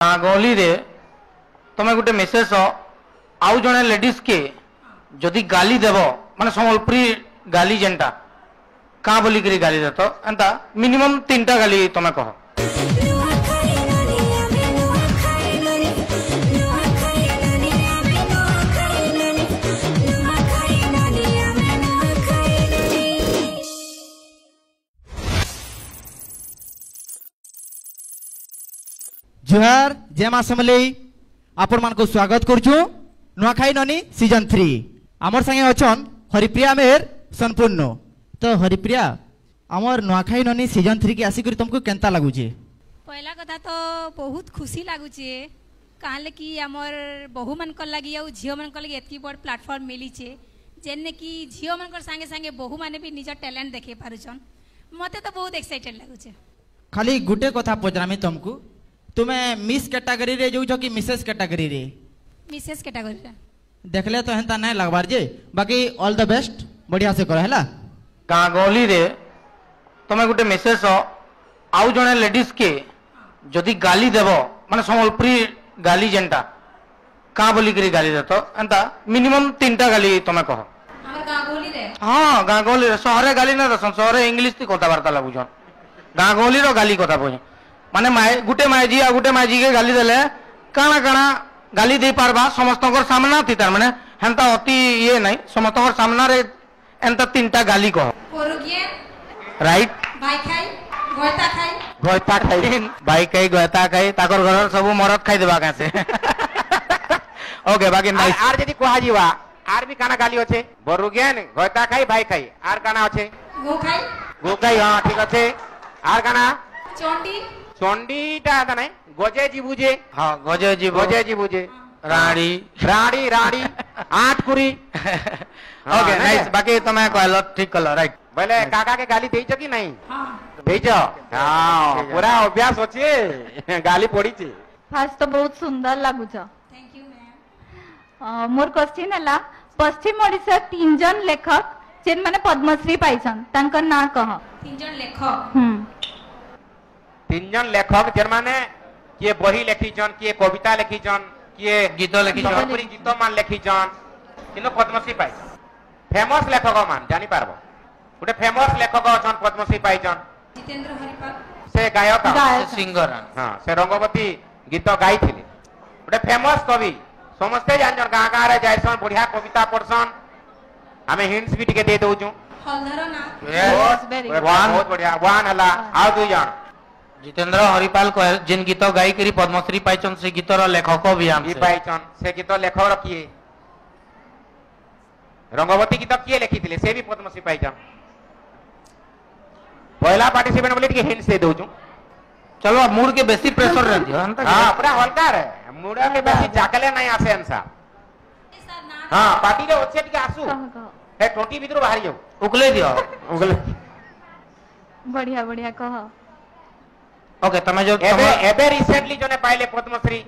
गहली रे तुम गोटे मेसेज आउ जड़े लेडीज के जदि गाली देव माने संबलपुरी गाली जेनटा का बोली करी गाली दे तो एंता मिनिमम 3टा गाली तुम कह। जुहार जय मां समलेई आपण मान को स्वागत करछु नुआखाई ननी सीजन 3 आमर संगे अछन हरिप्रिया मेहर संपूर्ण। तो हरिप्रिया आमर नुआखाई ननी सीजन 3 के आसी करी तुमको केनता लागु छे? पहला कथा तो बहुत खुशी लागु छे काले कि आमर बहु मन कर लागि आ झियो मन कर लागि एतकी बड़ प्लेटफॉर्म मिली छे जेने कि झियो मन कर संगे संगे बहु माने भी निज टैलेंट देखे पारुछन। मते तो बहुत एक्साइटेड लागु छे। खाली गुटे कथा पजरामी तुमको तुम्हें मिस कैटेगरी रे जो कि मिसेस कैटेगरी रे? मिसेस कैटेगरी रे देखले तो हेंता नहीं लगबार जे बाकी ऑल द बेस्ट बढ़िया से कर हैला। गहली रे तुम गोटे मेसेज आउ जड़े लेडीज के जदि गाली देव माने संबलपुरी गाली जेनटा का बोली करी गाली दे तो एंता मिनिमम 3टा गाली तुम कह। हमर गहली रे हां गहली रे सहरे गाली ना दसन सहरे इंग्लिश ती कथबार्ता लागुछन गहली रो गाली कथा बोझ माने गुटे माइजी आ गुटे माइजी के गाली देले काना काना गाली दे पारबा समस्तकर सामना थी तार माने हेंता अति ये नहीं समस्तकर सामना रे एंता 3टा गाली कह। पोरुगिए राइट भाई खाई गोयता खाई भाई खाई गोयता खाई ताकर घर सब मरद खाई देबा कैसे ओके बाकी नाइस आर जदी कोहा जीवा आर भी काना गाली होचे बोरुगियन गोयता खाई भाई खाई आर काना होचे गो खाई हां ठीक আছে आर काना चोंडी चोंडीटा आता नहीं गजे जीबुजे हां गजे जीबुजे राड़ी राड़ी राड़ी आठ कुरी ओके नाइस बाकी तमे कहलो ठीक कलो राइट बोले काका के गाली देइछ कि नहीं? हां देइछ हां पूरा अभ्यास होचे गाली पड़ी छे। फास्ट तो बहुत सुंदर लागु छ। Thank you ma'am. More question हला पश्चिम ओडिसा 3 जन लेखक जेन माने पद्मश्री पाइछन तांकर ना कह। 3 जन लेखक 3 जन लेखक जेन माने किए बही लिखिछन किए कविता लिखिछन किए गीत लिखिछन संबलपुरी गीत मान लिखिछन किनो पद्मश्री पाइछन। फेमस लेखक मान जानि पारबो गोटे फेमस लेखक अछन पद्मश्री पाइछन जितेंद्र हरिपाल से गायक सिंगर हां से रंगवती गीत गाइथिले गोटे फेमस कवि समस्ते जानजन गां गां रे जायसन बढ़िया कविता पढ़सन हमें हिंट्स भी टिके दे दोजु हलधर ना बहुत बढ़िया वन हला आ 2 जन जितेंद्र हरिपाल को जिन गीत गाई करी पद्मश्री पाइछन से गीतर लेखक भी हम पाइछन से गीत लेखक किए रंगवती गीत किए लिखिथिले से भी पद्मश्री पाइछन। पहला पार्टिसिपेंट बोले कि हिंट्स दे दोजु चलो अब मूड के बेसी प्रेशर रह दियो हां पूरा हल्का रे मूड के बेसी जाकले नहीं आसे आंसर हां पार्टी रे ओछे टिके आसु हे टोटी भीतर बाहर जाऊ उगले दियो उगले बढ़िया बढ़िया कह। ओके तमे जो एबे रिसेंटली जने पाइले पद्मश्री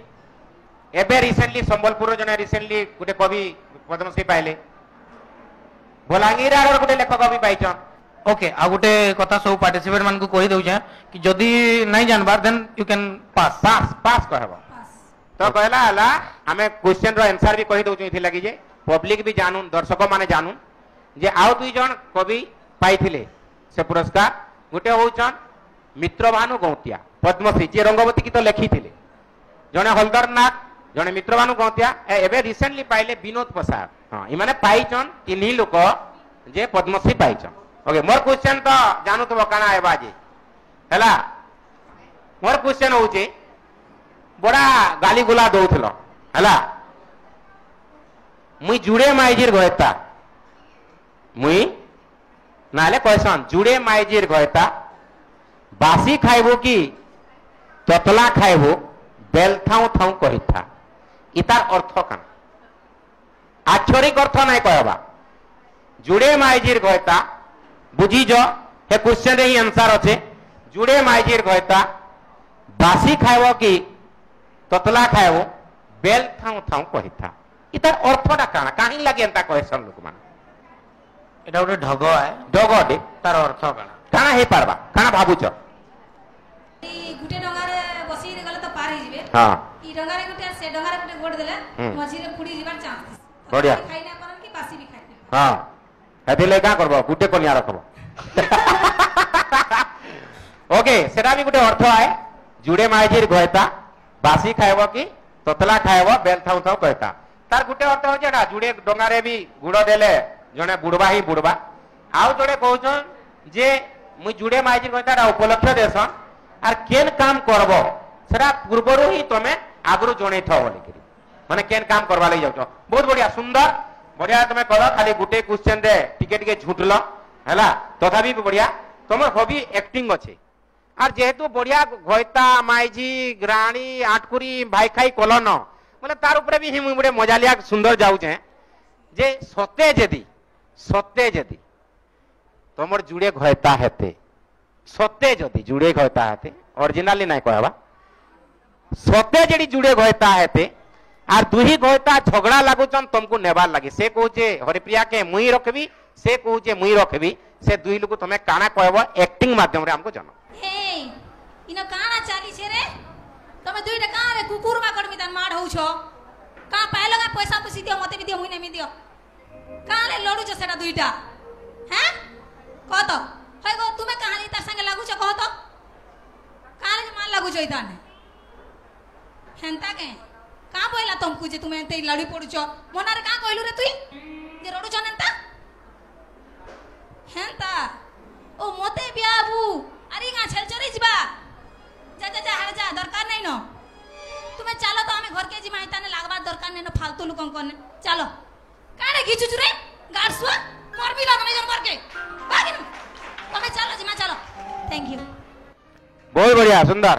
एबे रिसेंटली संबलपुर जने रिसेंटली गुटे कवि पद्मश्री पाइले बलांगीर आर गुटे लेखक भी पाइछन। ओके आ गुटे कथा सब पार्टिसिपेंट मान को कहि दउ छै कि जदी नहीं जानबार देन यू कैन पास कहबा तो कहला हला हमें क्वेश्चन रो आंसर भी कहि दउ छै इथि लागि जे पब्लिक भी जानून दर्शक माने जानून जे आउ 2 जन कवि पाइथिले से पुरस्कार गुटे होउछन मित्रभानु गौतिया पद्मश्री जे रंगवती गीत लिखिथिले जने हलधर नाथ जने मित्रभानु गौतिया एबे रिसेंटली पाइले विनोद प्रसाद हां इ माने पाइछन 3 लोक जे पद्मश्री पाइछन। ओके मोर क्वेश्चन तो जानू तो काना है बाजी हैला मोर क्वेश्चन होउची बड़ा गाली गुला दउथलो हैला मुई जुड़े माइजीर गयता मुई नाले कहसन जुड़े माइजीर गयता बासी खाइबो कि ततला खाइबो बेलथाऊ थाऊ कहिथा इतार अर्थ कान आक्षरिक अर्थ नहीं कहबा जुड़े माइजीर गयता बुझी जो हे क्वेश्चन रे ही आंसर अच्छे जुड़े माइजीर गयता बासी खाइबो कि ततला खाइबो बेल थाऊ थाऊ कहिथा इतार अर्थटा काना काहे लागि एंता कहसन लोक मान एटा उडे ढग है ढग दे तार अर्थ काना हे पारबा काना भाबुछ गुटे डंगा रे बसी गले तो पार ही जिवे हाँ ଇ ଡଙ୍ଗାରେ ଗୋଟେ ସେ ଡଙ୍ଗାରେ ଗୋଟେ ଗୋଡ଼ ଦେଲେ ମଝିରେ ବୁଡ଼ି ଯିବାର ଚାନ୍ସ ବଢିଆ ଖାଇ ନା ପାରନ୍ କି ବାସି ବି ଖାଇ ନା हाँ ହେଥିଲେ କାଁ କରବ ଗୁଟେ କନିଆ ରଖବ ओके सेटा भी गुटे अर्थ आए जुड़े माइजिर गयता बासी खाइब कि ततला खाइब बेल थाउ थाउ कहता तार गुटे अर्थ हो जेटा जुड़े डंगारे भी गुड़ देले जने बुड़बा ही बुड़बा आउ जड़े कहउछन जे मु जुड़े माइजिर गयता उपलक्ष देसन आर केन काम करब सेटा पूर्वरु ही तमे आगरु जणे थाओ बोली करी माने केन काम करबा लई जाउछो बहुत बढ़िया सुंदर बढ़िया तमे करो खाली गुटे क्वेश्चन दे टिके टिके झुटलो हैला तथापि बढ़िया तमर हॉबी एक्टिंग अछि আর যেহেতু বড়িয়া গয়তা মাইজি গ্রাণী আটকুরি ভাই খাই কলন মানে তার উপরে বি হিম বড়ে মজালিয়া সুন্দর যাউছে যে সত্যে যদি তোমার জুড়ে গয়তা হেতে সত্যে যদি জুড়ে গয়তা হেতে অরিজিনালি নাই কহবা সত্যে যদি জুড়ে গয়তা হেতে আর দুহি গয়তা ঝগড়া লাগুছন তুমকু নেবার লাগি সে কହୁছে হরিপ্রিয়া কে মুই রখবি সে কହୁছে মুই রখবি সে দুই লোক তুমি কানা কহব एक्टिंग माध्यम रे हमको जानो এই ইনো কানা চালি ছে রে তুমি দুইটা কারে কুকুর মা কর্মি তান মাড হউছ কা পাইলো গা পয়সা পুসি দিও মতে বি দিও মুই নেমি দিও কালে লড়ুছ সেটা দুইটা হ্যাঁ কত হয় গো তুমি কাহালি তার সঙ্গে লাগুছ কত কালে যে মান লাগুছ ইতানে হেনতা কে কা বইলা তুমকু যে তুমি এতে লড়ি পড়ুছ মনারে কা কইলু রে তুই যে রড়ুছ নেনতা হেনতা ও মতে বিয়াবু আরে গা ছেল চরে যা যা যা যা হারে যা দরকার নাই ন তুমি চলো তো আমি ঘর কে জি মাইতানে লাগবার দরকার নাই ন ফালতু লোকন কোনে চলো কানে ঘিচুছ রে গাড়সুয়া মরবি লাগ নাই জন ঘর কে বাগিন তুমি চলো জি মা চলো থ্যাংক ইউ बहुत बढ़िया सुंदर